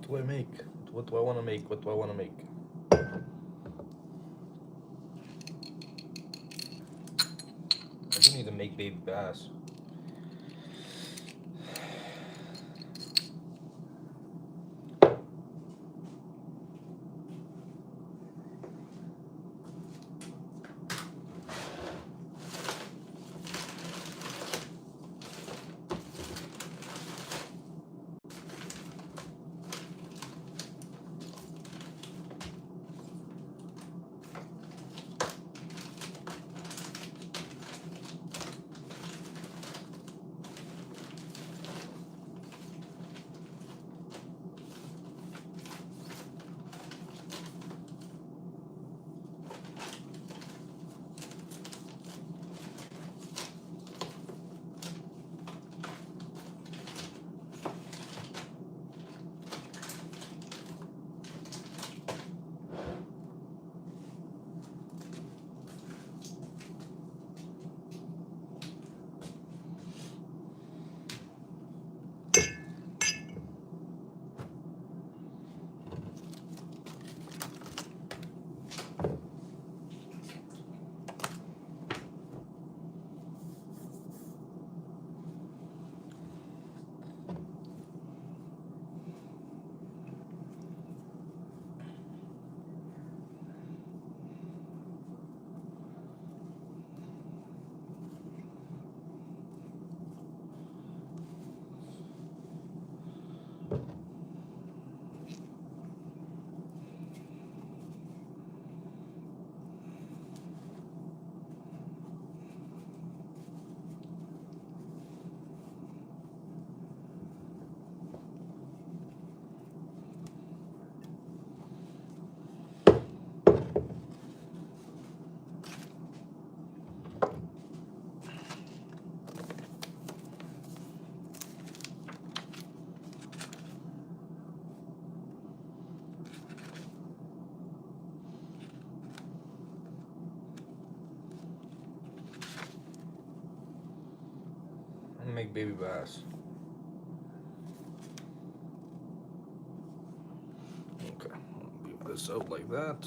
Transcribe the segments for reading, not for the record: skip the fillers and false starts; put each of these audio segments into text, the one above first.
do I make? What do I want to make? What do I want to make? I do need to make baby bass. Make baby bass. Okay, I'll leave this out like that.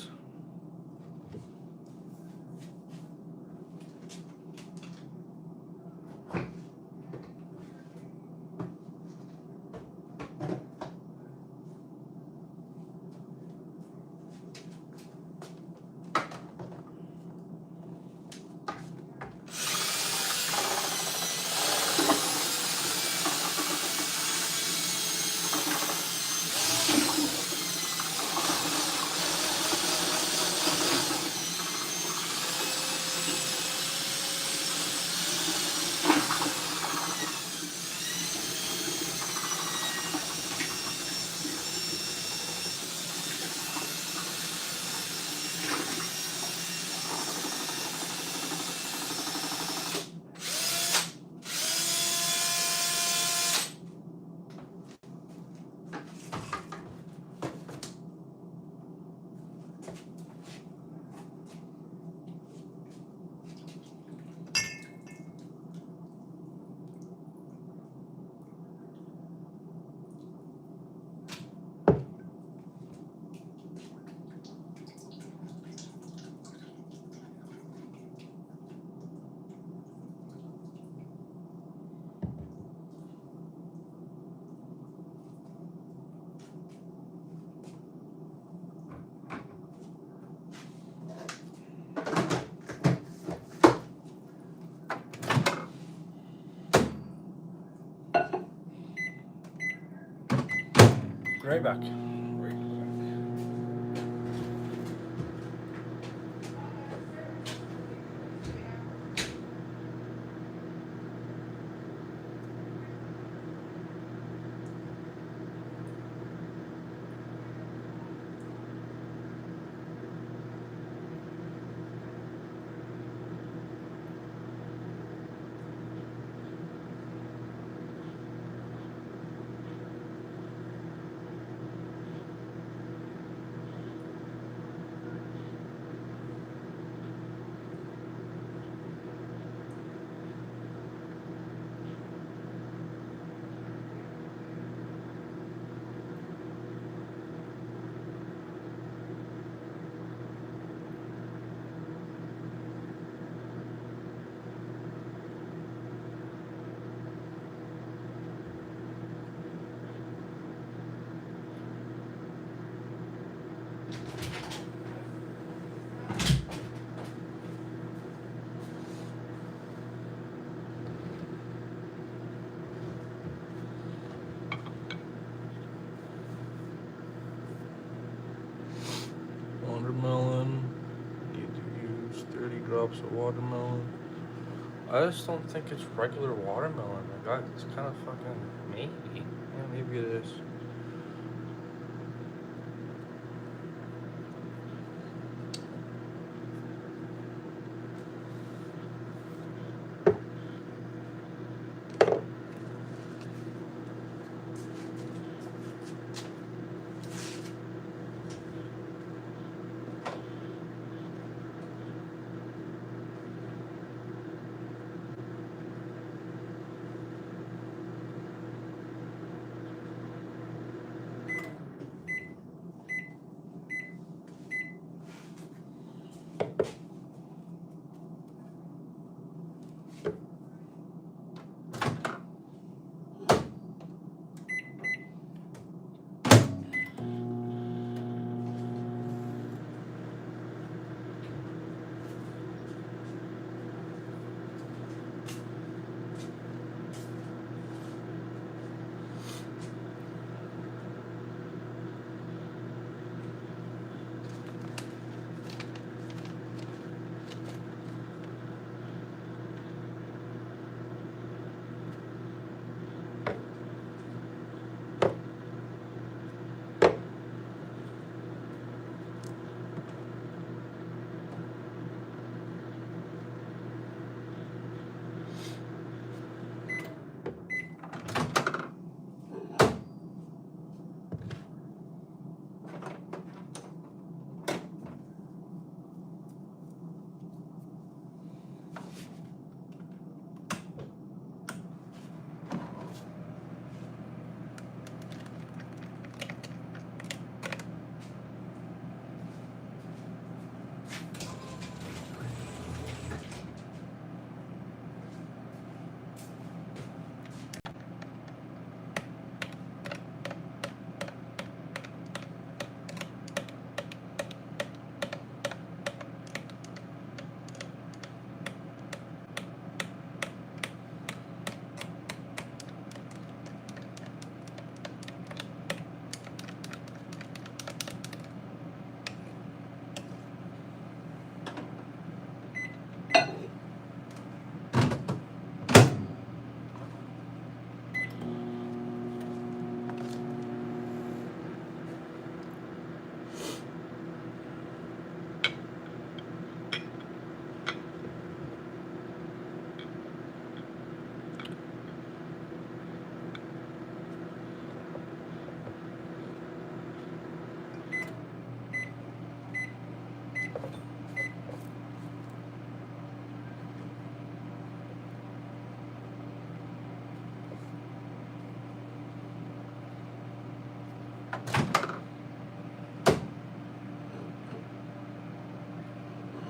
Right back. drops of watermelon. I just don't think it's regular watermelon. It's kind of fucking maybe. Yeah, maybe it is.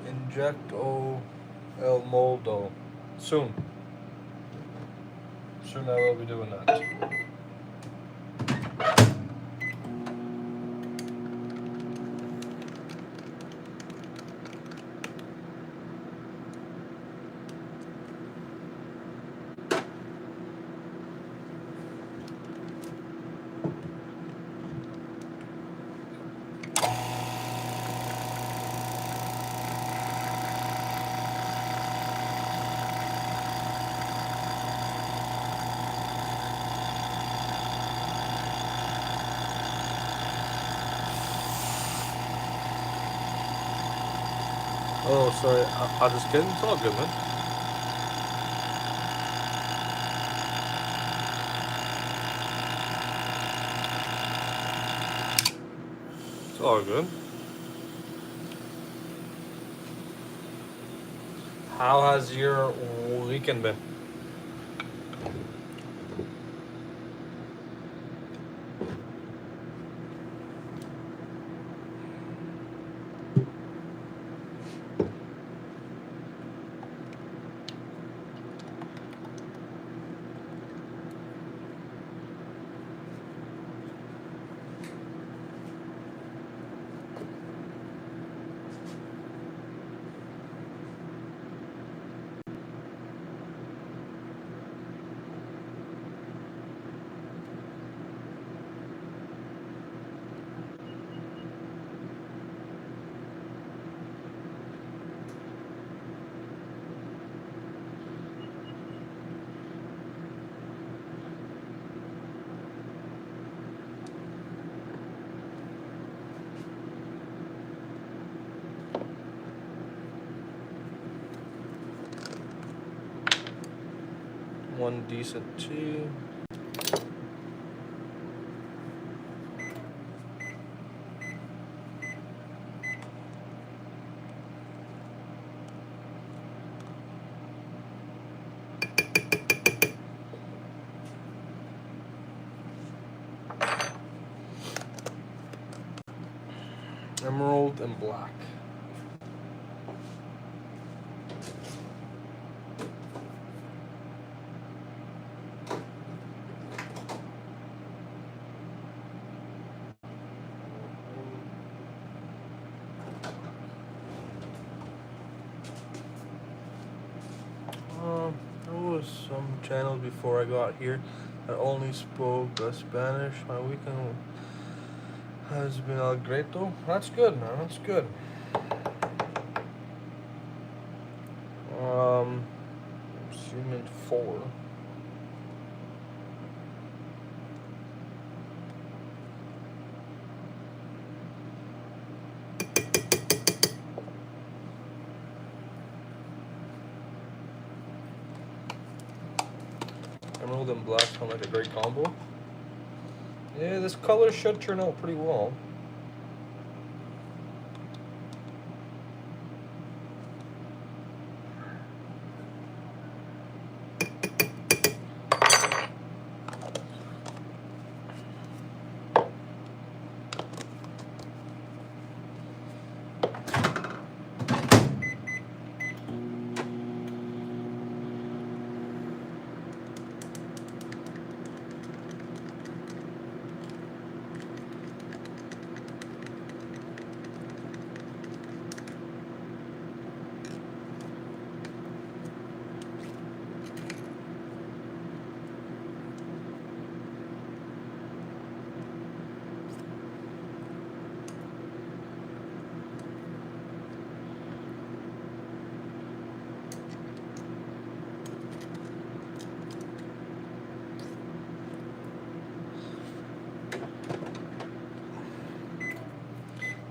Injecto el moldo. Soon. Soon I will be doing that. Oh, sorry. I just kidding. It's all good, man. It's all good. How has your weekend been? one decent too. Emerald and black. There was some channels before I got here that only spoke Spanish. My weekend has been all great though. That's good, man. That's good. Human 4. Emerald and black sound like a great combo. Yeah, this color should turn out pretty well.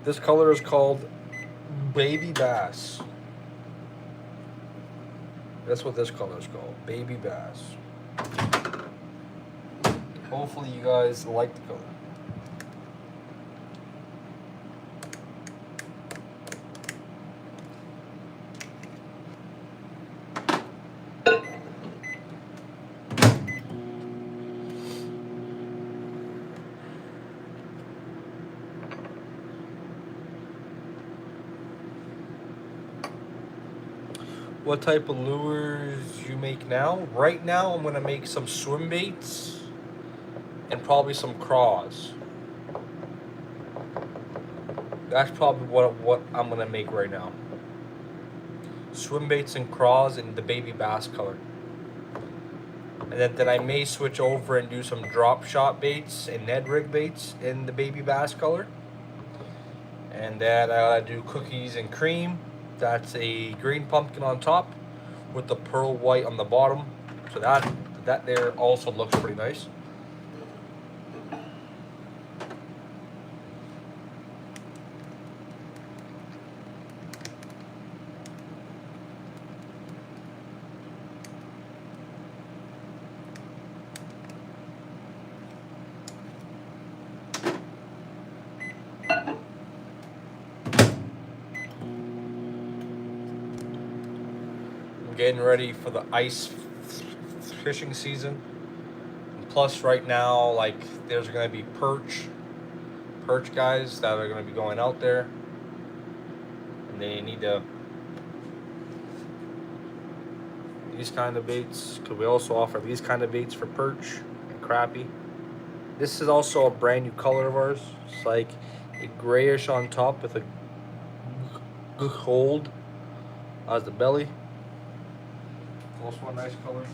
This color is called Baby Bass. That's what this color is called, Baby Bass. Hopefully you guys like the color. What type of lures you make now? Right now I'm gonna make some swim baits and probably some craws. That's probably what I'm gonna make right now. Swim baits and craws in the baby bass color. And then I may switch over and do some drop shot baits and Ned rig baits in the baby bass color. And then I do cookies and cream. That's a green pumpkin on top with the pearl white on the bottom. So that there also looks pretty nice. Getting ready for the ice fishing season. And plus right now, like, there's gonna be perch guys that are gonna be going out there, and they need these kind of baits, because we also offer these kind of baits for perch and crappie. This is also a brand new color of ours. It's like a grayish on top with a gold as the belly. Also a nice color.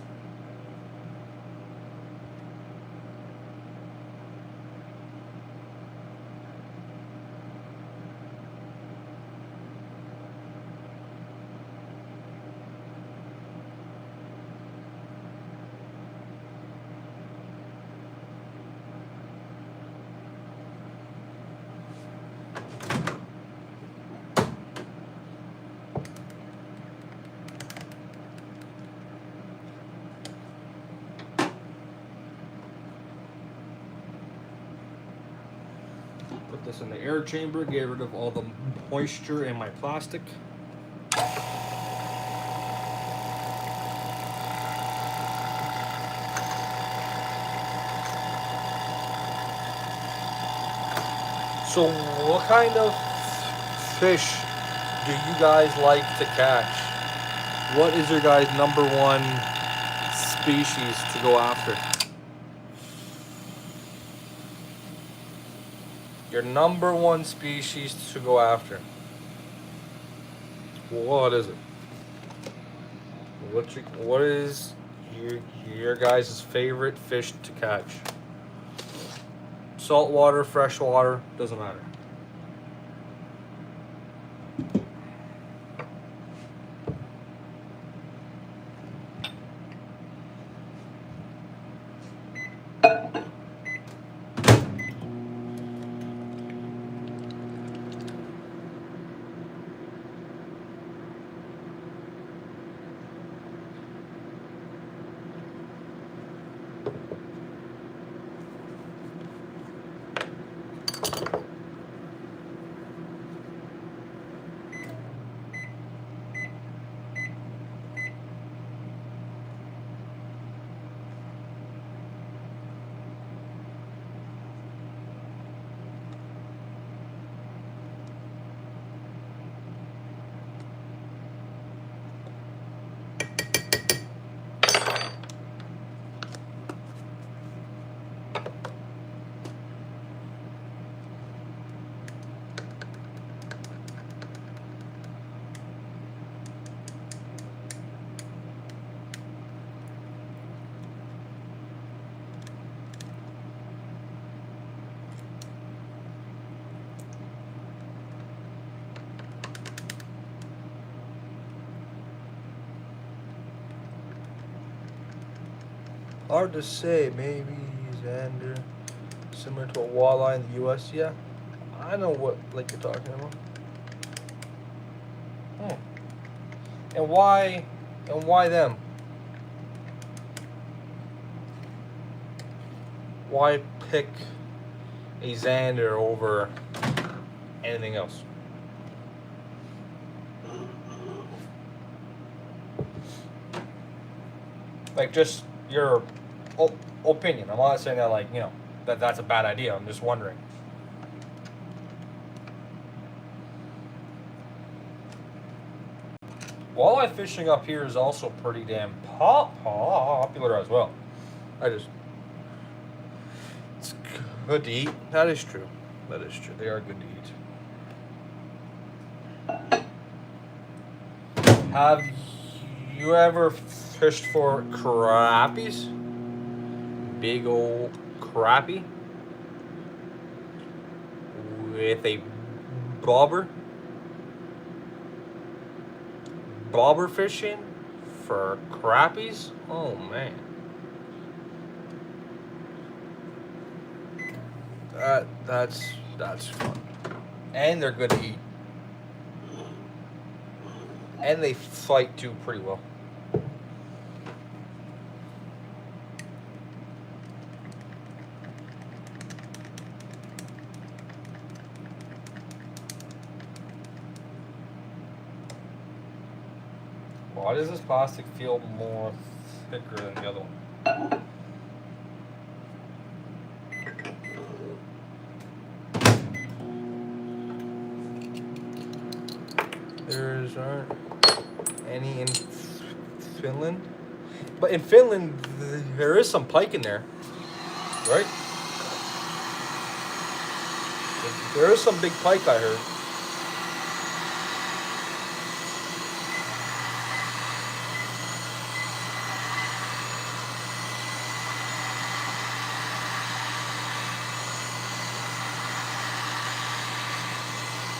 this in the air chamber, get rid of all the moisture in my plastic. So what kind of fish do you guys like to catch? What is your guys' number one species to go after? Your number one species to go after. What is it? What is your guys' favorite fish to catch? Saltwater, freshwater, doesn't matter. Hard to say. Maybe Xander, similar to a walleye in the U.S. Yeah, I know what lake you're talking about. And why? And why them? Why pick a Xander over anything else? Like, just your opinion. I'm not saying that, like, you know, that's a bad idea. I'm just wondering. Walleye fishing up here is also pretty damn popular as well. It's good to eat. That is true. That is true. They are good to eat. Have you ever fished for crappies? Big old crappie with a bobber. Bobber fishing for crappies? Oh man. That's fun. And they're good to eat. And they fight too pretty well. Why does this plastic feel more thicker than the other one? There aren't any in Finland. But in Finland, there is some pike in there, right? There is some big pike, I heard.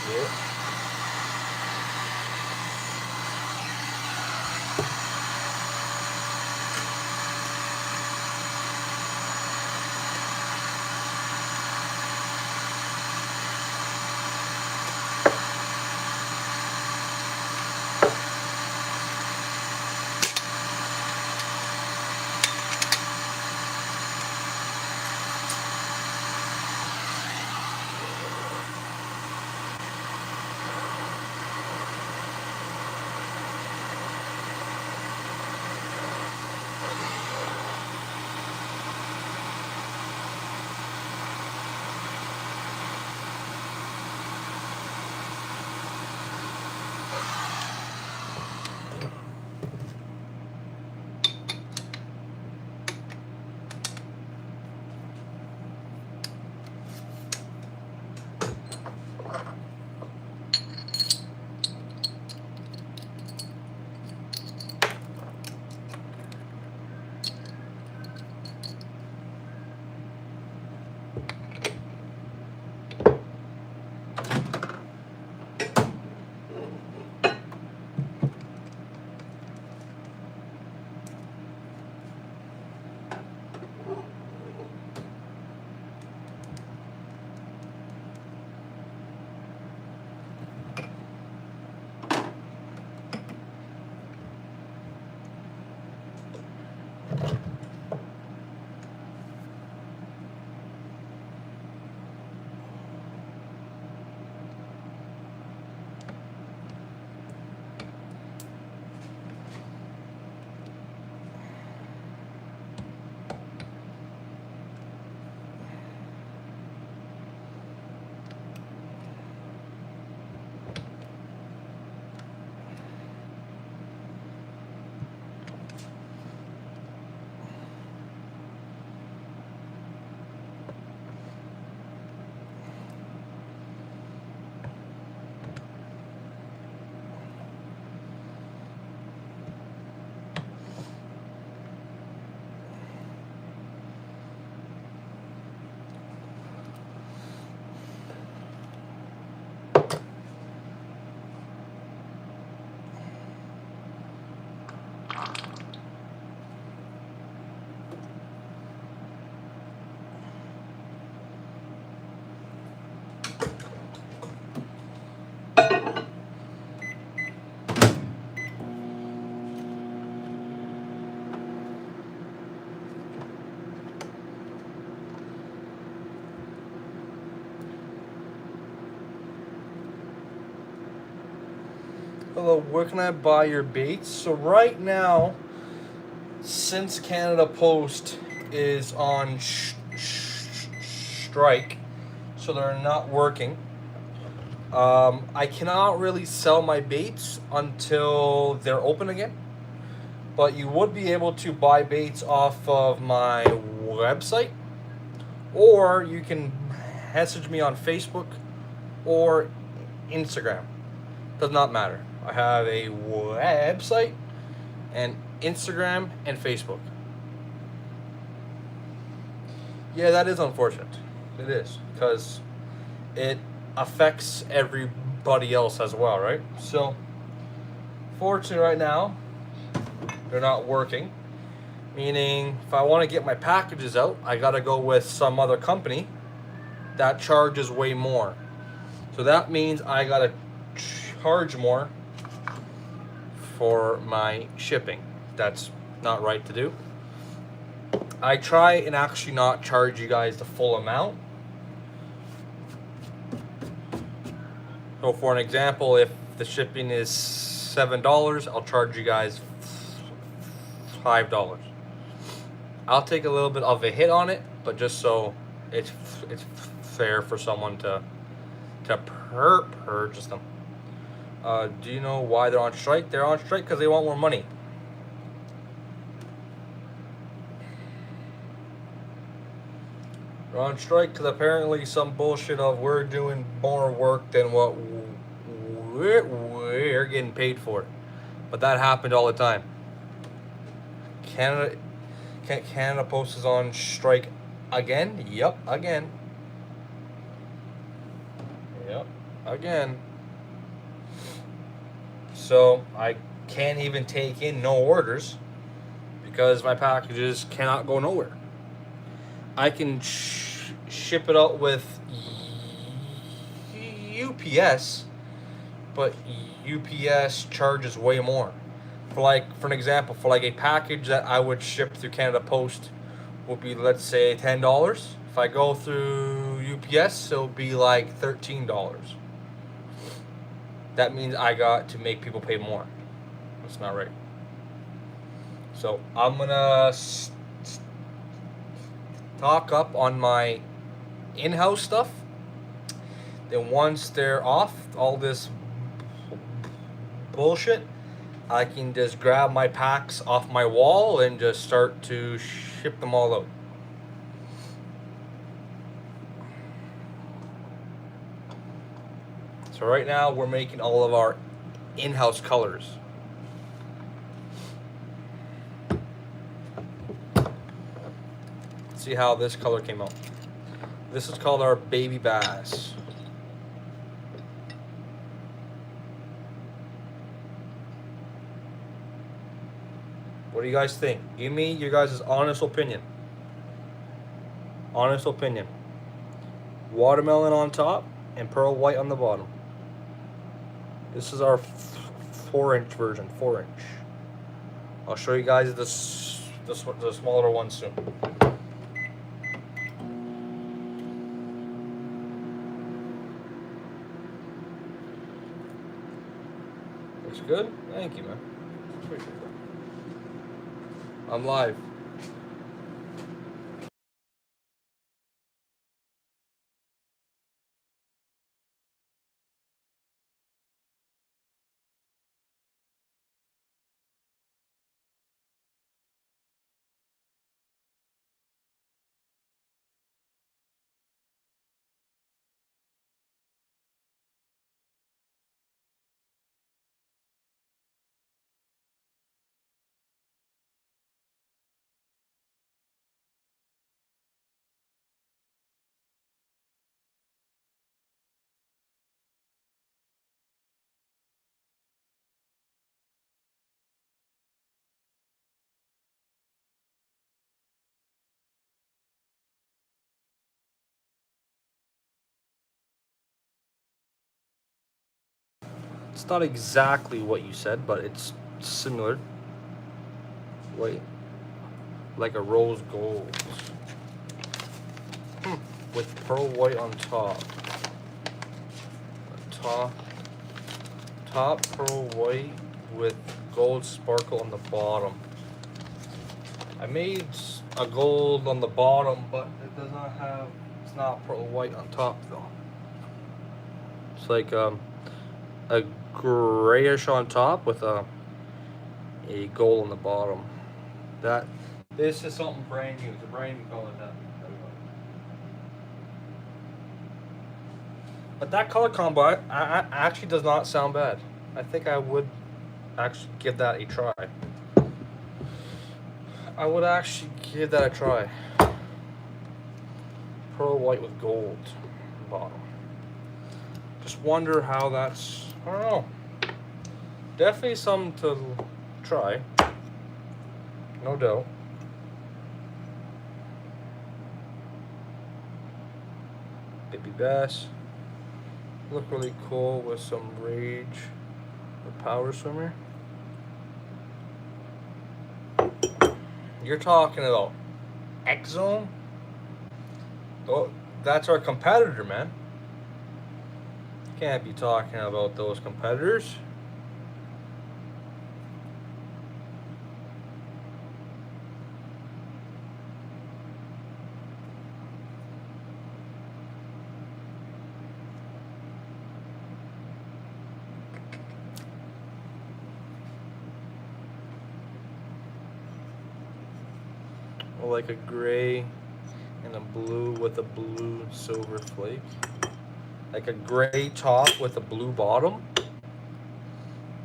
Yeah. hello, where can I buy your baits? So right now, since Canada Post is on strike, so they're not working, I cannot really sell my baits until they're open again. But you would be able to buy baits off of my website, or you can message me on Facebook or Instagram. Does not matter. I have a website and Instagram and Facebook. Yeah, that is unfortunate. It is, because it affects everybody else as well, right? So, fortunately right now, they're not working. Meaning, if I want to get my packages out, I gotta go with some other company that charges way more. So that means I gotta charge more for my shipping. That's not right to do. I try and actually not charge you guys the full amount. So for an example, if the shipping is $7, I'll charge you guys $5. I'll take a little bit of a hit on it, but just so it's fair for someone to purchase them. Do you know why they're on strike? They're on strike because they want more money. They're on strike because apparently some bullshit of we're doing more work than what we're getting paid for. But that happened all the time. Canada Post is on strike again? Yep, again. Yep, again. So I can't even take in no orders because my packages cannot go nowhere. I can ship it out with UPS, but UPS charges way more. For an example, for like a package that I would ship through Canada Post would be, let's say, $10. If I go through UPS, it'll be like $13. That means I got to make people pay more. That's not right. So I'm gonna stock up on my in-house stuff. Then once they're off all this bullshit, I can just grab my packs off my wall and just start to ship them all out. So right now we're making all of our in-house colors. Let's see how this color came out. This is called our baby bass. What do you guys think? Give me your guys' honest opinion. Honest opinion. Watermelon on top and pearl white on the bottom. This is our 4-inch version, 4-inch. I'll show you guys the smaller one soon. Looks good? Thank you, man. Appreciate that. I'm live. It's not exactly what you said, but it's similar. Wait. Like a rose gold. With pearl white on top. top pearl white with gold sparkle on the bottom. I made a gold on the bottom, but it does not have, it's not pearl white on top though. It's like a grayish on top with a gold on the bottom. This is something brand new. It's a brand new color that. But that color combo actually does not sound bad. I think I would actually give that a try. I would actually give that a try. Pearl white with gold bottom. Just wonder how that's, I don't know. Definitely something to try. No doubt. Baby bass. Look really cool with some Rage or Power Swimmer. You're talking about X-Zone? Oh, that's our competitor, man. Can't be talking about those competitors. Like a gray and a blue with a blue silver flake. Like a gray top with a blue bottom.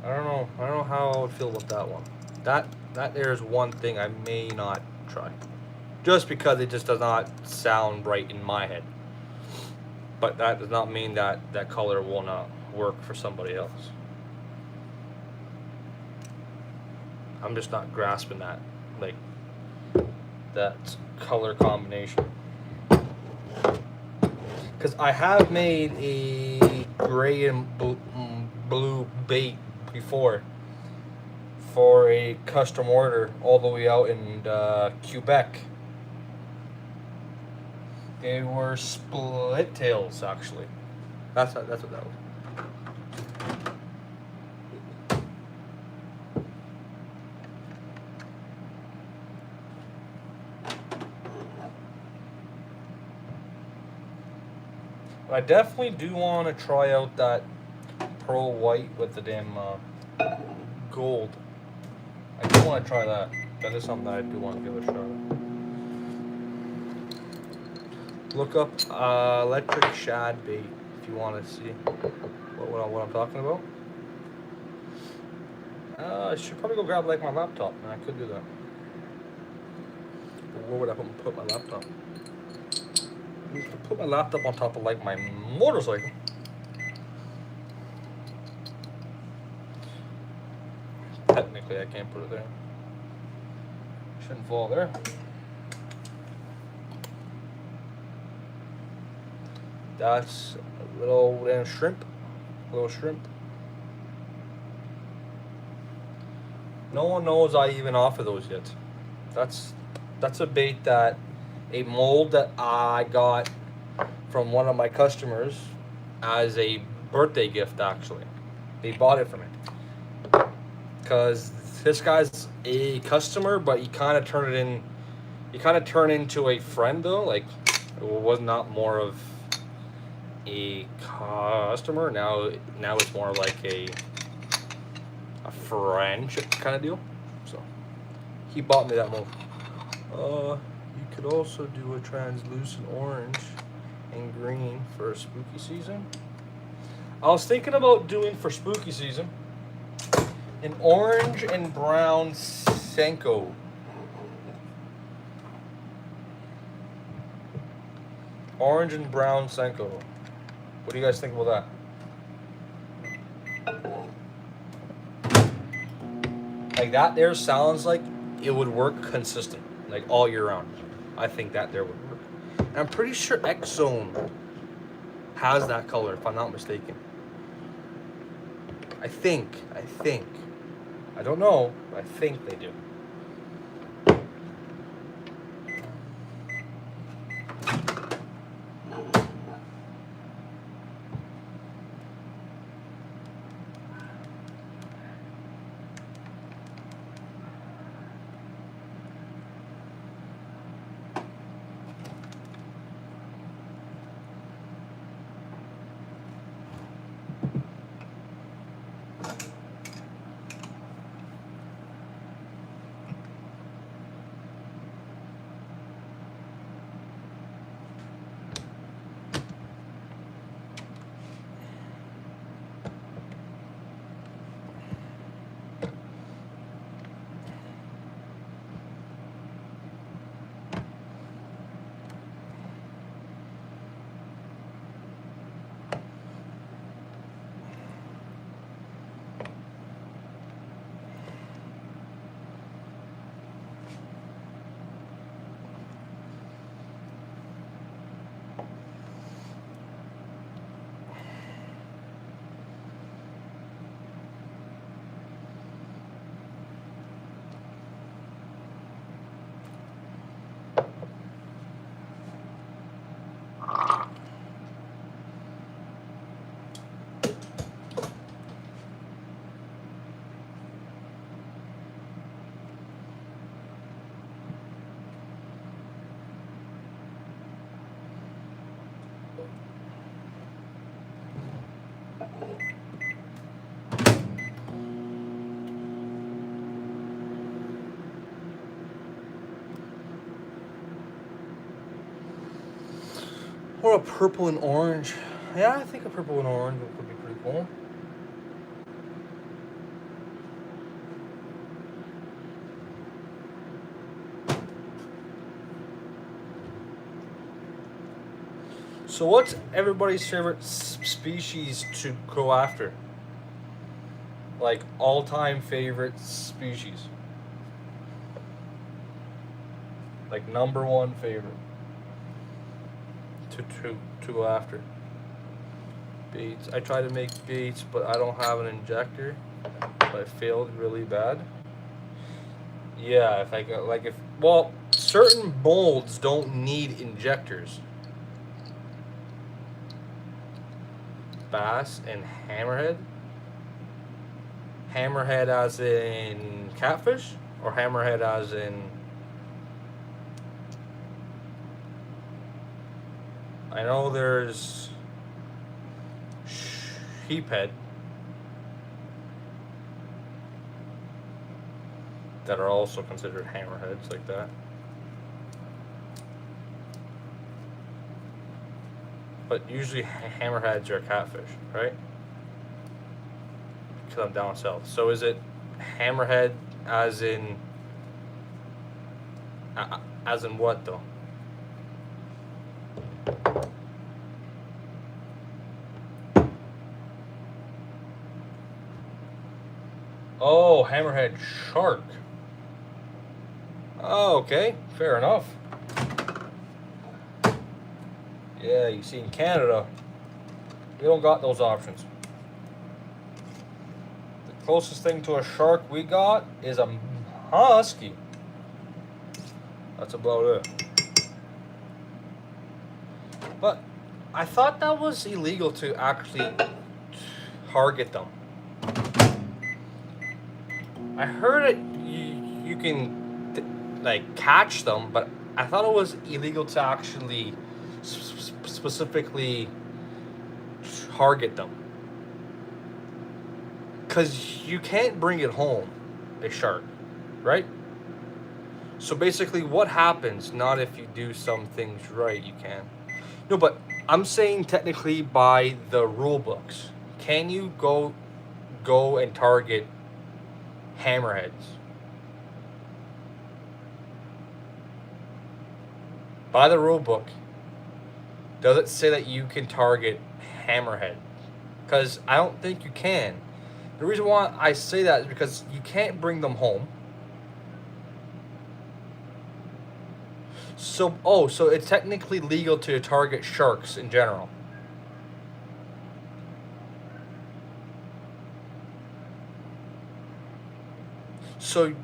I don't know how I would feel about that one. That there's one thing I may not try. Just because it just does not sound right in my head. But that does not mean that that color will not work for somebody else. I'm just not grasping that. Like that color combination, because I have made a gray and blue bait before for a custom order all the way out in Quebec. They were split tails actually. That's what that was. I definitely do want to try out that pearl white with the damn gold. I do want to try that. That is something that I do want to give a shot. Look up electric shad bait if you want to see what I'm talking about. I should probably go grab like my laptop, and I could do that. But where would I put my laptop? Put my laptop on top of like my motorcycle. Technically, I can't put it there. Shouldn't fall there. That's a little damn shrimp. Little shrimp. No one knows I even offer those yet. That's a bait that. A mold that I got from one of my customers as a birthday gift, actually. They bought it for me. Because this guy's a customer, but he kind of turned into a friend though. Like, it was not more of a customer. Now it's more like a friendship kind of deal. So he bought me that mold. You could also do a translucent orange and green for spooky season. I was thinking about doing for spooky season an orange and brown Senko. Orange and brown Senko. What do you guys think about that? Like that there sounds like it would work consistent, like all year round. I think that there would work. And I'm pretty sure X-Zone has that color, if I'm not mistaken. I think. I don't know, but I think they do. about a purple and orange? Yeah, I think a purple and orange would be pretty cool. So what's everybody's favorite species to go after? Like all-time favorite species. Like number one favorite to go after. Baits. I tried to make baits, but I don't have an injector. But I failed really bad. Yeah, well, certain molds don't need injectors. Bass and hammerhead. Hammerhead as in catfish, or hammerhead as in... I know there's sheephead that are also considered hammerheads like that. But usually hammerheads are catfish, right? Because I'm down south. So is it hammerhead as in what though? Oh, hammerhead shark. Oh, okay, fair enough. Yeah, you see in Canada, we don't got those options. The closest thing to a shark we got is a husky. That's about it. But I thought that was illegal to actually target them. I heard it. You can like catch them, but I thought it was illegal to actually specifically target them. Because you can't bring it home, a shark, right? So basically, what happens? Not if you do some things right, you can. No, but I'm saying technically by the rule books, can you go and target hammerheads? By the rule book, does it say that you can target hammerhead? Because I don't think you can. The reason why I say that is because you can't bring them home. So it's technically legal to target sharks in general. So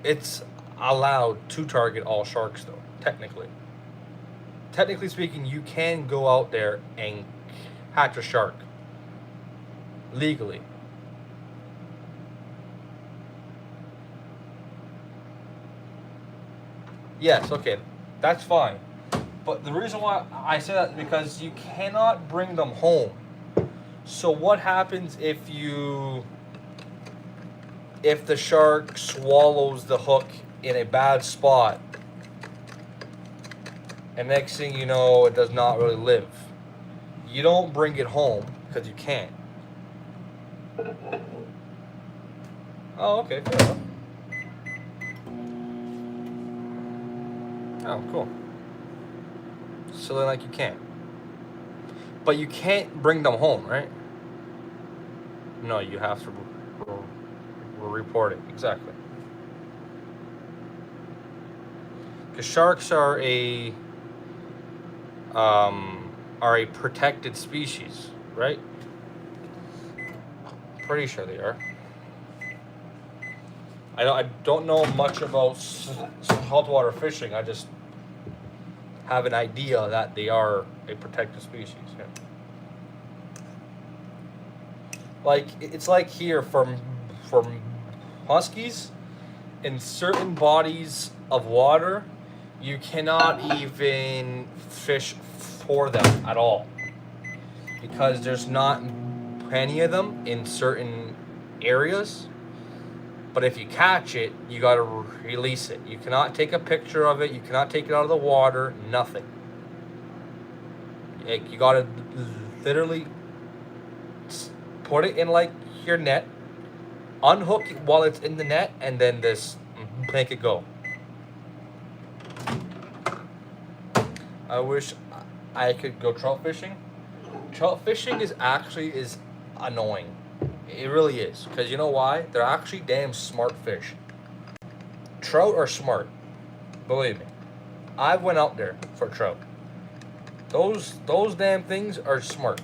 it's allowed to target all sharks though, technically. Technically speaking, you can go out there and catch a shark legally. Yes, okay, that's fine. But the reason why I say that is because you cannot bring them home. So what happens if the shark swallows the hook in a bad spot, and next thing you know, it does not really live? You don't bring it home because you can't. Oh, okay, fair enough. Oh, cool. So then, like, you can't. But you can't bring them home, right? No, you have to report it. Exactly. Because sharks are a protected species, right? Pretty sure they are. I don't know much about saltwater fishing. I just have an idea that they are a protected species. Yeah. Like it's like here from huskies, in certain bodies of water, you cannot even fish for them at all because there's not many of them in certain areas. But if you catch it, you gotta release it. You cannot take a picture of it. You cannot take it out of the water. Nothing. Like, you gotta literally put it in like your net, unhook it while it's in the net, and then just make it go. I wish I could go trout fishing. Trout fishing is annoying. It really is, because you know why? They're actually damn smart fish. Trout are smart, believe me. I went out there for trout. Those damn things are smart,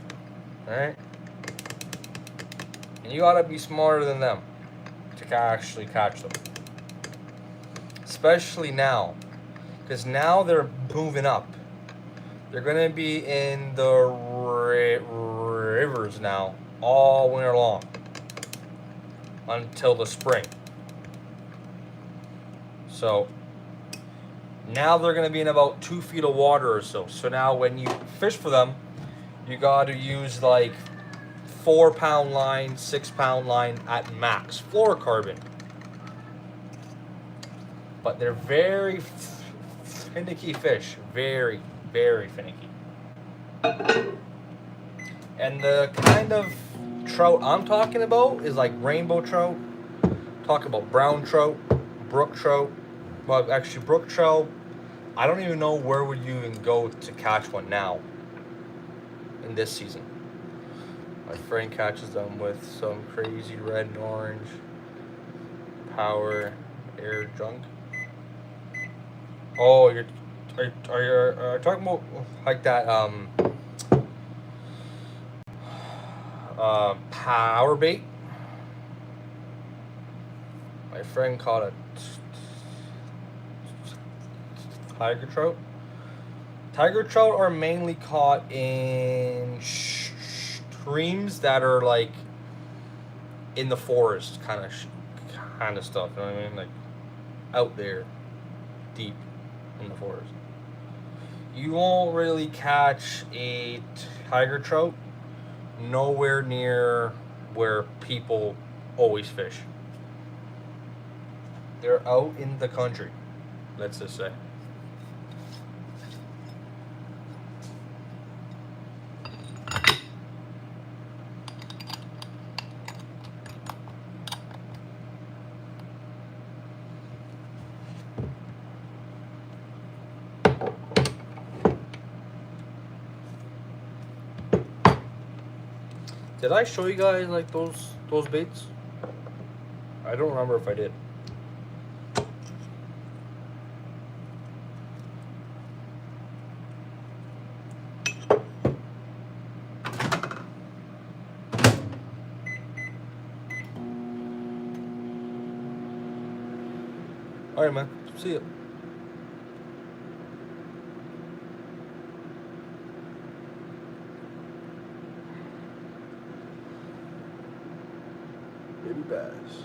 all right? And you gotta be smarter than them to actually catch them. Especially now, because now they're moving up. They're gonna be in the rivers now all winter long until the spring. So now they're gonna be in about 2 feet of water or so. So now when you fish for them, you gotta use like 4-pound line, 6-pound line at max, fluorocarbon. But they're very finicky fish, very, very finicky. And the kind of trout I'm talking about is like rainbow trout. Talk about brown trout, brook trout. Well, actually, brook trout. I don't even know where would you even go to catch one now in this season. My friend catches them with some crazy red and orange power air junk. Oh, are you talking about like that power bait? My friend caught a tiger trout. Tiger trout are mainly caught in streams that are like in the forest, kind of stuff. You know what I mean? Like out there, deep in the forest. You won't really catch a tiger trout nowhere near where people always fish. They're out in the country, let's just say. Did I show you guys like those baits? I don't remember if I did. Alright, man. See ya. Baby bass.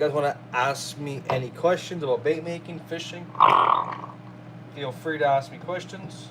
you guys want to ask me any questions about bait making, fishing, feel free to ask me questions.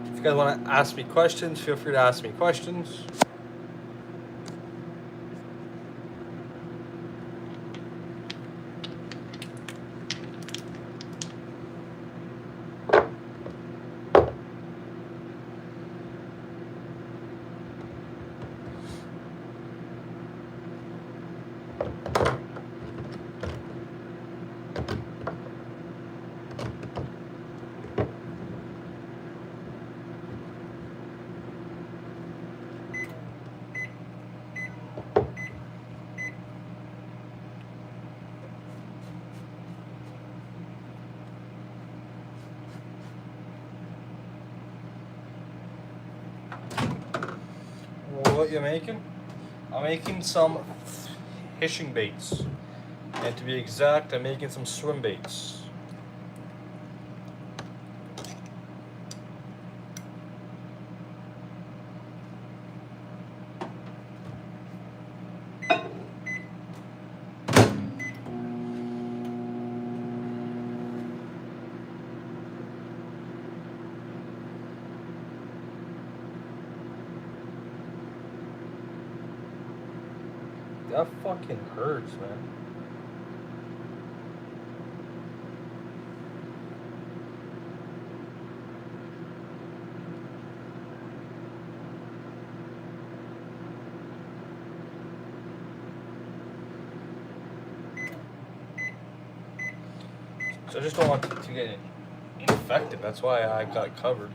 If you guys want to ask me questions, feel free to ask me questions. What you're making? I'm making some fishing baits, and to be exact, I'm making some swim baits. That fucking hurts, man. So I just don't want it to get infected. That's why I got it covered.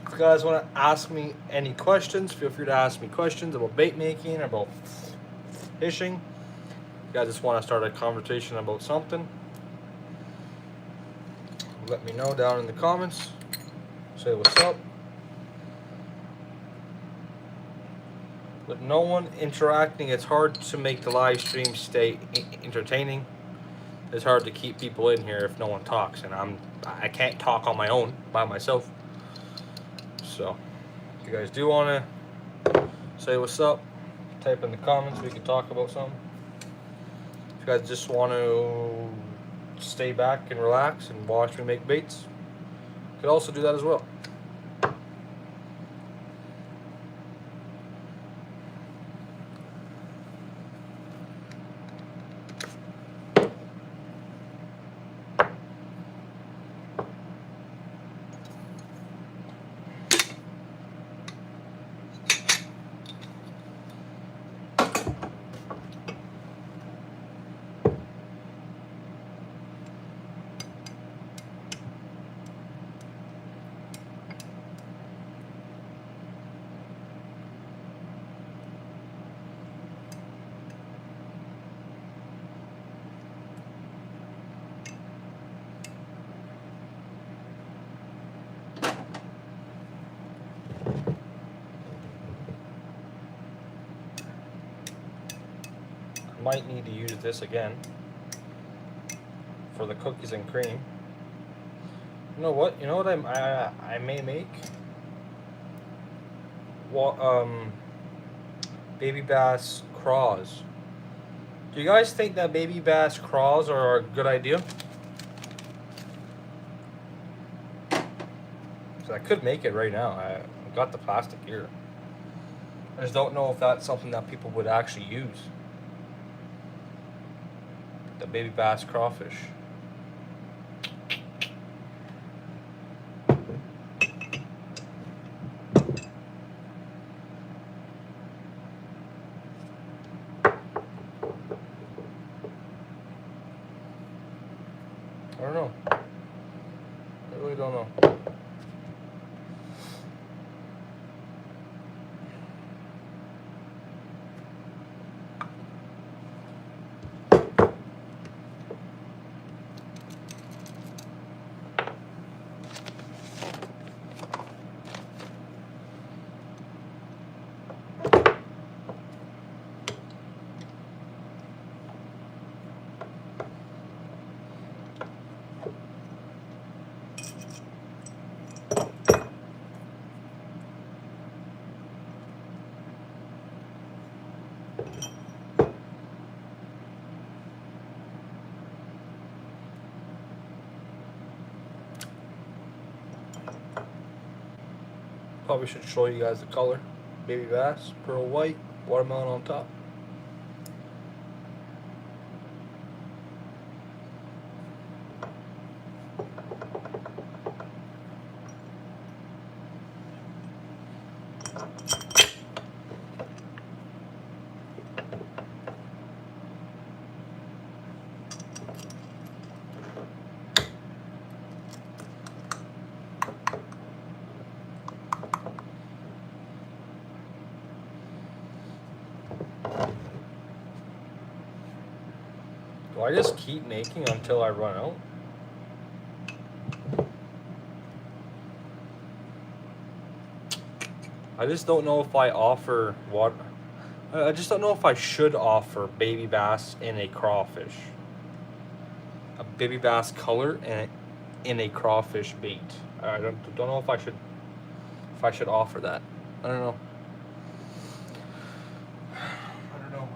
If you guys want to ask me any questions, feel free to ask me questions about bait making, about fishing. If you guys just want to start a conversation about something, let me know down in the comments. Say what's up. With no one interacting, it's hard to make the live stream stay entertaining. It's hard to keep people in here if no one talks, and I can't talk on my own by myself. So, if you guys do want to say what's up, type in the comments. We can talk about something. If you guys just want to stay back and relax and watch me make baits, you could also do that as well. Might need to use this again for the cookies and cream. You know what? You know what I may make? Well, baby bass craws. Do you guys think that baby bass craws are a good idea? So I could make it right now. I got the plastic here. I just don't know if that's something that people would actually use. The baby bass crawfish. I don't know. I really don't know. Probably should show you guys the color. Baby bass, pearl white, watermelon on top. Do I just keep making until I run out? I just don't know if I offer what. I just don't know if I should offer baby bass in a crawfish. A baby bass color and in a crawfish bait. I don't know if I should offer that. I don't know. I don't know.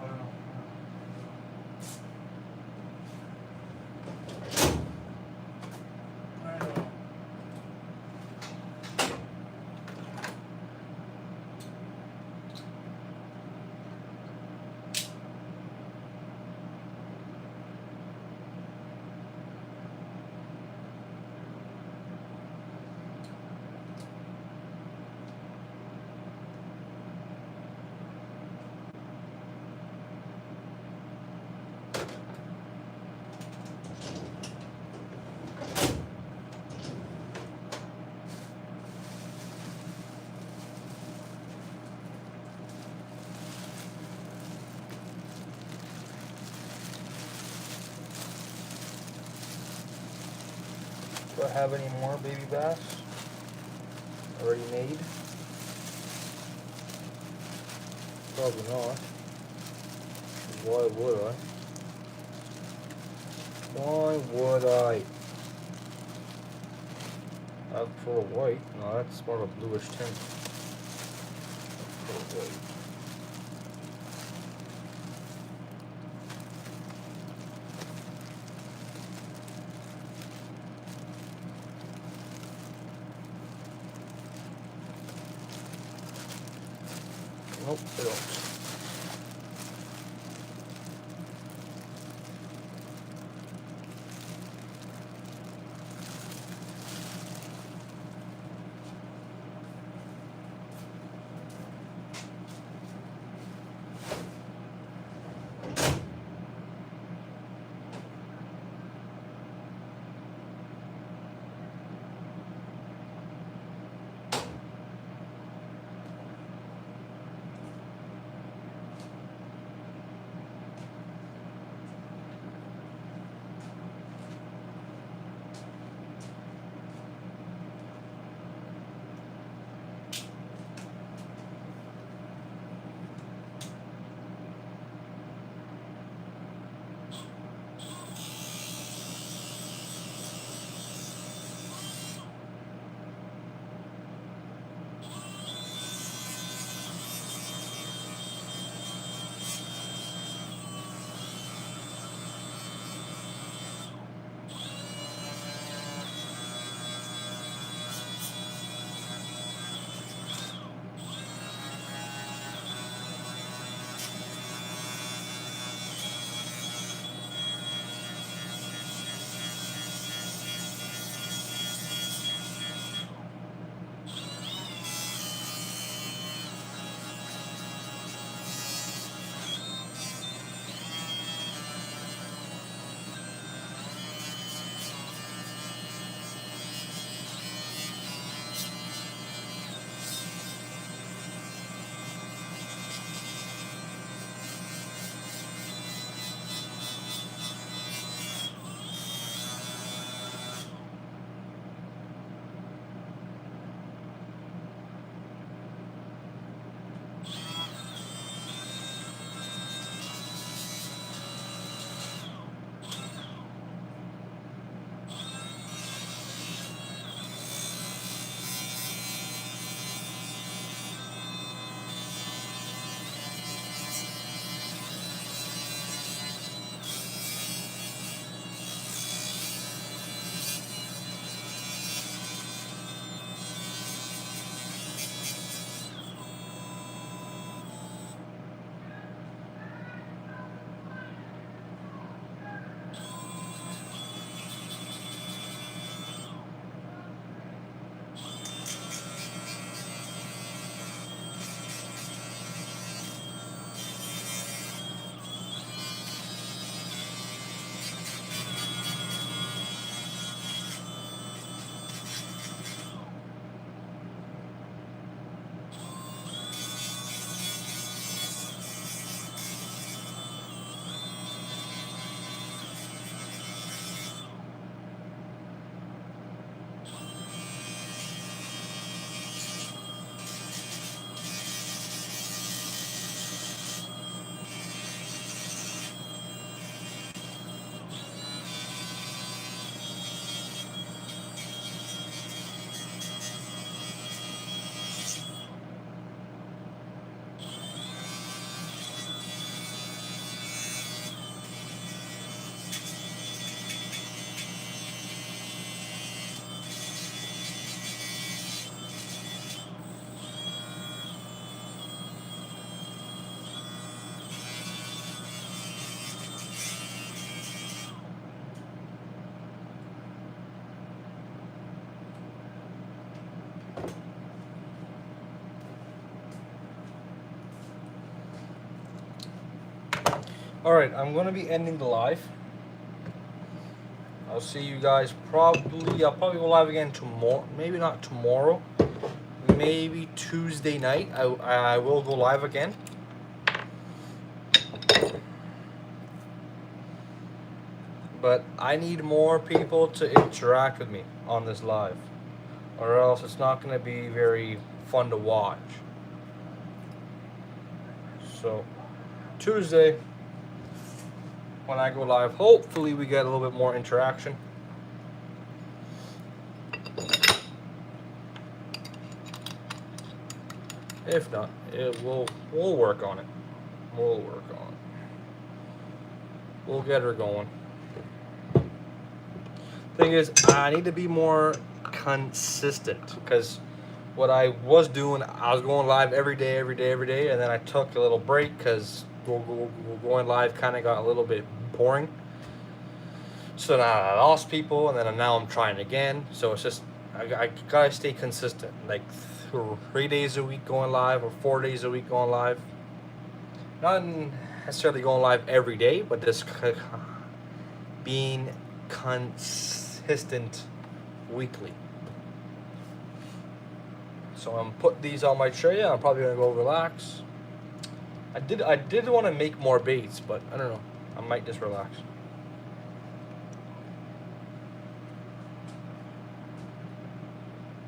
Do I have any more baby bass already made? Probably not. Why would I? Why would I? That's pearl white. No, that's more of a bluish tint. Pearl white. Nope, they don't. Alright, I'm gonna be ending the live. I'll see you guys probably. I'll probably go live again tomorrow. Maybe not tomorrow. Maybe Tuesday night. I will go live again. But I need more people to interact with me on this live, or else it's not going to be very fun to watch. So Tuesday, when I go live, hopefully we get a little bit more interaction. If not, we'll work on it. We'll work on it. We'll get her going. Thing is, I need to be more consistent, because what I was doing, I was going live every day, and then I took a little break because going live kind of got a little bit boring. So now I lost people, and then now I'm trying again. So it's just I gotta stay consistent, like 3 days a week going live, or 4 days a week going live. Not necessarily going live every day, but just being consistent weekly. So I'm putting these on my tray. I'm probably gonna go relax. I did want to make more baits, but I don't know. I might just relax.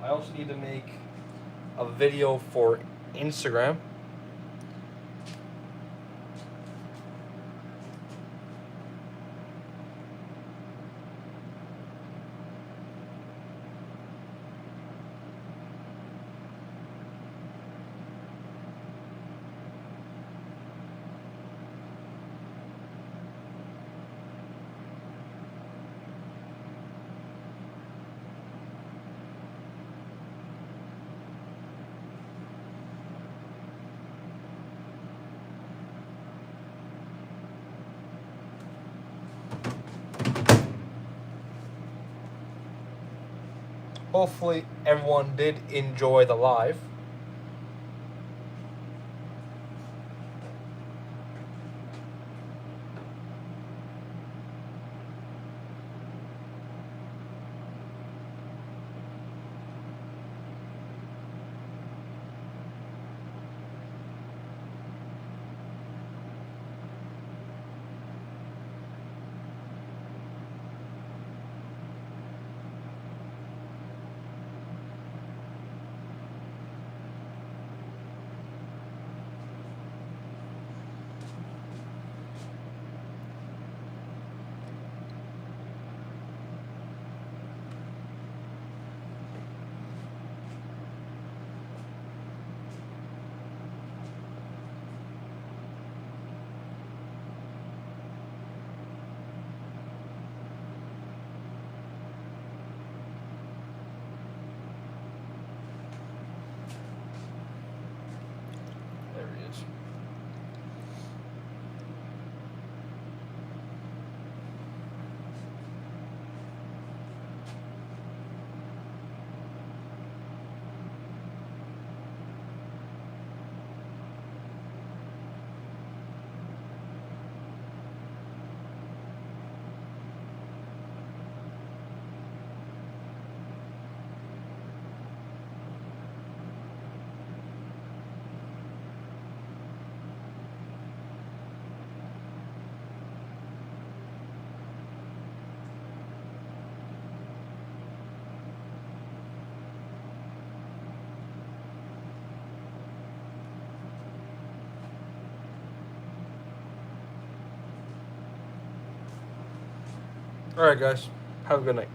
I also need to make a video for Instagram. Hopefully everyone did enjoy the live. There he is. All right, guys. Have a good night.